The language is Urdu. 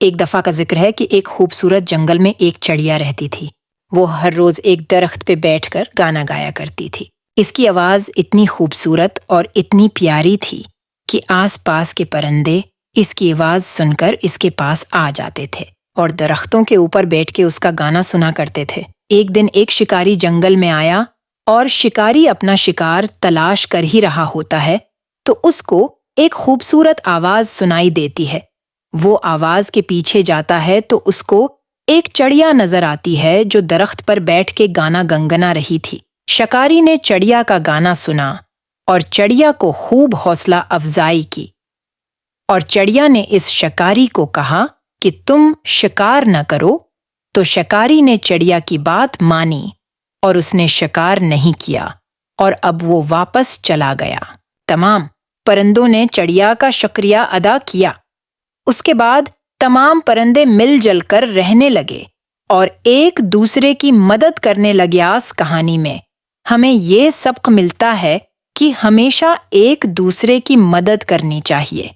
ایک دفعہ کا ذکر ہے کہ ایک خوبصورت جنگل میں ایک چڑیا رہتی تھی۔ وہ ہر روز ایک درخت پہ بیٹھ کر گانا گایا کرتی تھی۔ اس کی آواز اتنی خوبصورت اور اتنی پیاری تھی کہ آس پاس کے پرندے اس کی آواز سن کر اس کے پاس آ جاتے تھے اور درختوں کے اوپر بیٹھ کے اس کا گانا سنا کرتے تھے۔ ایک دن ایک شکاری جنگل میں آیا اور شکاری اپنا شکار تلاش کر ہی رہا ہوتا ہے تو اس کو ایک خوبصورت آواز سنائی دیتی ہے۔ وہ آواز کے پیچھے جاتا ہے تو اس کو ایک چڑیا نظر آتی ہے جو درخت پر بیٹھ کے گانا گنگنا رہی تھی۔ شکاری نے چڑیا کا گانا سنا اور چڑیا کو خوب حوصلہ افزائی کی، اور چڑیا نے اس شکاری کو کہا کہ تم شکار نہ کرو، تو شکاری نے چڑیا کی بات مانی اور اس نے شکار نہیں کیا اور اب وہ واپس چلا گیا۔ تمام پرندوں نے چڑیا کا شکریہ ادا کیا۔ اس کے بعد تمام پرندے مل جل کر رہنے لگے اور ایک دوسرے کی مدد کرنے لگے۔ اس کہانی میں ہمیں یہ سبق ملتا ہے کہ ہمیشہ ایک دوسرے کی مدد کرنی چاہیے۔